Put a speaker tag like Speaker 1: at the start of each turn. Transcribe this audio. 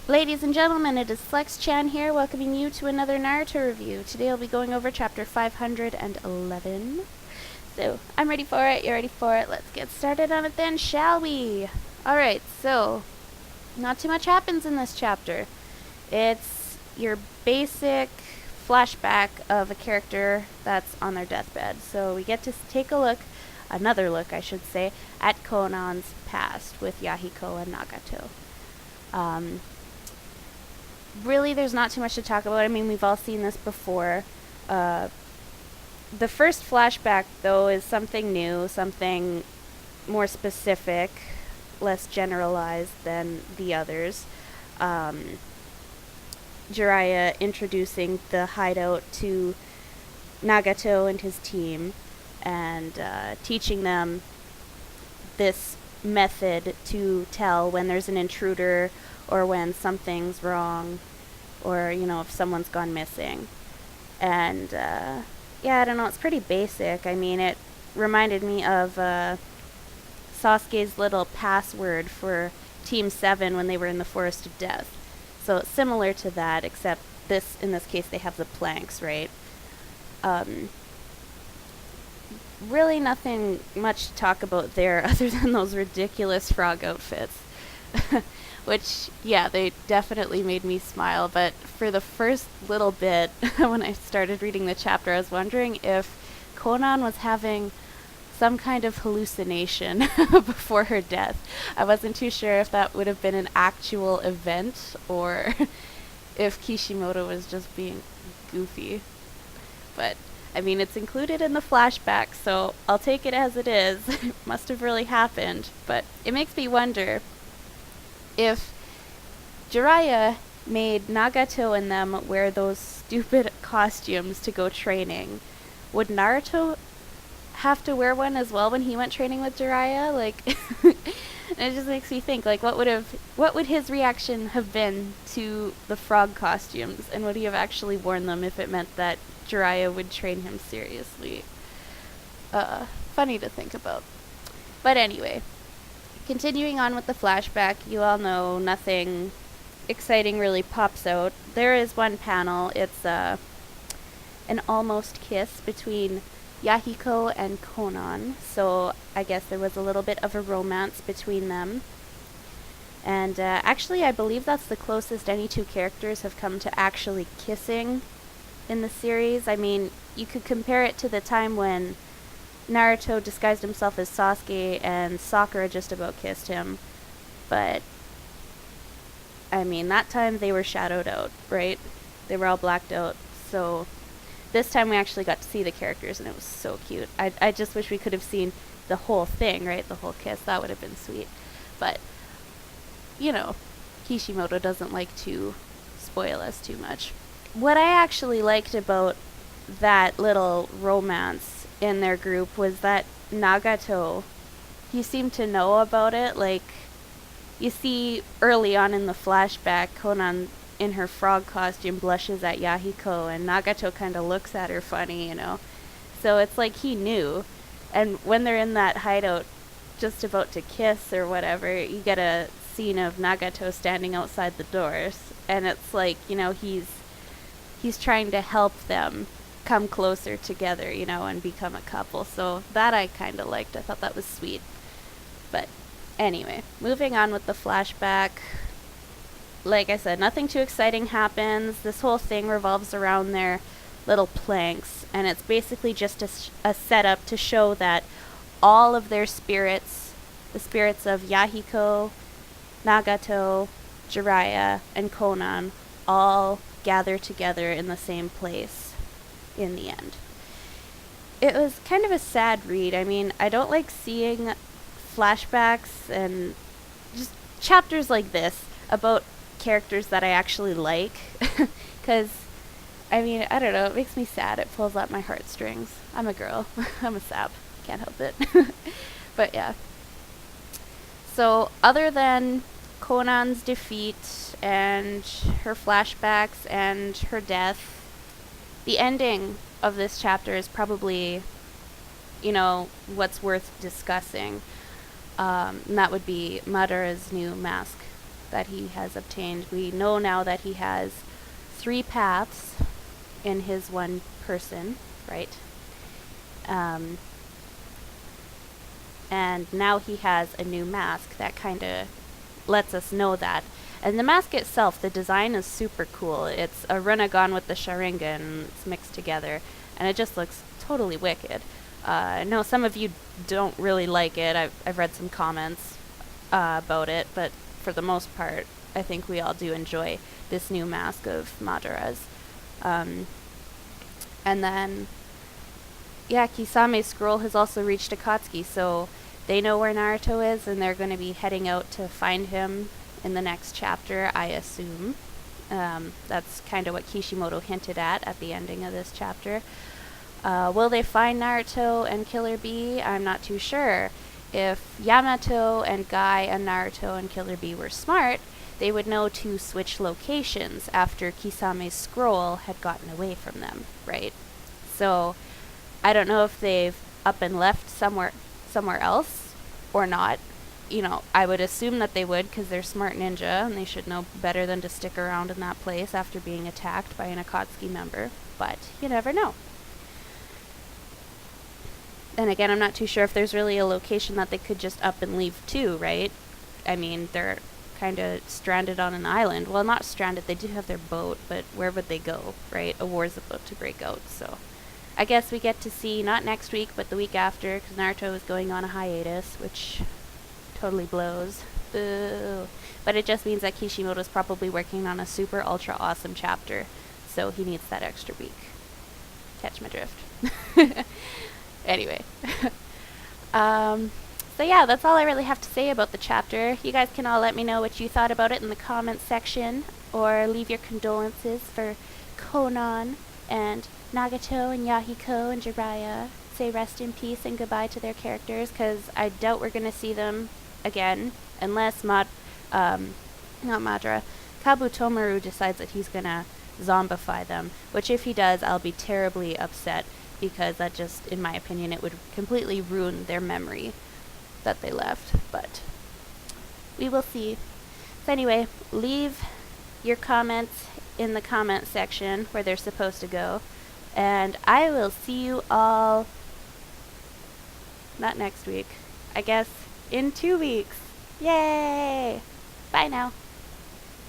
Speaker 1: Ladies and gentlemen, it is Slexchan here, welcoming you to another Naruto review. Today I'll be going over chapter 511. So, I'm ready for it, you're ready for it, let's get started on it then, shall we? Alright, so, not too much happens in this chapter. It's your basic flashback of a character that's on their deathbed. So we get to take a look, another look I should say, at Konan's past with Yahiko and Nagato. Really, there's not too much to talk about. I mean, we've all seen this before. The first flashback, though, is something new, something more specific, less generalized than the others. Jiraiya introducing the hideout to Nagato and his team, and teaching them this method to tell when there's an intruder or when something's wrong, or, you know, if someone's gone missing. And, yeah, I don't know, it's pretty basic. I mean, it reminded me of Sasuke's little password for Team 7 when they were in the Forest of Death. So it's similar to that, except in this case, they have the planks, right? Really nothing much to talk about there other than those ridiculous frog outfits. Which, yeah, they definitely made me smile, but for the first little bit, when I started reading the chapter, I was wondering if Konan was having some kind of hallucination before her death. I wasn't too sure if that would have been an actual event, or if Kishimoto was just being goofy. But, I mean, it's included in the flashback, so I'll take it as it is. It must have really happened, but it makes me wonder if Jiraiya made Nagato and them wear those stupid costumes to go training, would Naruto have to wear one as well when he went training with Jiraiya? Like, it just makes me think, like, what would his reaction have been to the frog costumes, and would he have actually worn them if it meant that Jiraiya would train him seriously? Funny to think about. But anyway, continuing on with the flashback, you all know nothing exciting really pops out. There is one panel. It's an almost kiss between Yahiko and Konan. So I guess there was a little bit of a romance between them. And actually, I believe that's the closest any two characters have come to actually kissing in the series. I mean, you could compare it to the time when Naruto disguised himself as Sasuke and Sakura just about kissed him. But, I mean, that time they were shadowed out, right? They were all blacked out. So, this time we actually got to see the characters, and it was so cute. I just wish we could have seen the whole thing, right? The whole kiss. That would have been sweet. But, you know, Kishimoto doesn't like to spoil us too much. What I actually liked about that little romance in their group was that Nagato, he seemed to know about it. Like, you see early on in the flashback, Konan in her frog costume blushes at Yahiko, and Nagato kind of looks at her funny, you know. So it's like he knew. And when they're in that hideout just about to kiss or whatever, you get a scene of Nagato standing outside the doors, and it's like, you know, he's trying to help them come closer together, you know, and become a couple. So that I kind of liked. I thought that was sweet. But anyway, moving on with the flashback. Like I said, nothing too exciting happens. This whole thing revolves around their little planks, and it's basically just a setup to show that all of their spirits, the spirits of Yahiko, Nagato, Jiraiya, and Konan, all gather together in the same place in the end. It was kind of a sad read. I mean, I don't like seeing flashbacks and just chapters like this about characters that I actually like, because I mean, I don't know. It makes me sad. It pulls at my heartstrings. I'm a girl. I'm a sap. Can't help it. But yeah. So, other than Conan's defeat and her flashbacks and her death, the ending of this chapter is probably, what's worth discussing. And that would be Madara's new mask that he has obtained. We know now that he has 3 paths in his one person, right? And now he has a new mask that kind of lets us know that. And the mask itself, the design is super cool. It's a Rinnegan with the Sharingan. It's mixed together, and it just looks totally wicked. I know some of you don't really like it. I've read some comments about it, but for the most part, I think we all do enjoy this new mask of Madara's. And then, yeah, Kisame's scroll has also reached Akatsuki, so they know where Naruto is, and they're going to be heading out to find him in the next chapter, I assume. That's kind of what Kishimoto hinted at the ending of this chapter. Will they find Naruto and Killer Bee? I'm not too sure. If Yamato and Guy and Naruto and Killer Bee were smart, they would know to switch locations after Kisame's scroll had gotten away from them, right? So, I don't know if they've up and left somewhere else or not. I would assume that they would, because they're smart ninja and they should know better than to stick around in that place after being attacked by an Akatsuki member, but you never know. And again, I'm not too sure if there's really a location that they could just up and leave to, right? I mean, they're kind of stranded on an island. Well, not stranded, they do have their boat, but where would they go, right? A war's about to break out, so I guess we get to see, not next week, but the week after, because Naruto is going on a hiatus, which totally blows. Boo. But it just means that Kishimoto's probably working on a super ultra awesome chapter, so he needs that extra week. Catch my drift. Anyway. So yeah, that's all I really have to say about the chapter. You guys can all let me know what you thought about it in the comments section, or leave your condolences for Konan and Nagato and Yahiko and Jiraiya. Say rest in peace and goodbye to their characters, because I doubt we're going to see them again, unless not Madara, Kabutomaru decides that he's going to zombify them, which if he does, I'll be terribly upset, because that just, in my opinion, it would completely ruin their memory that they left, but we will see. So anyway, leave your comments in the comment section where they're supposed to go, and I will see you all, not next week, I guess in 2 weeks. Yay! Bye now.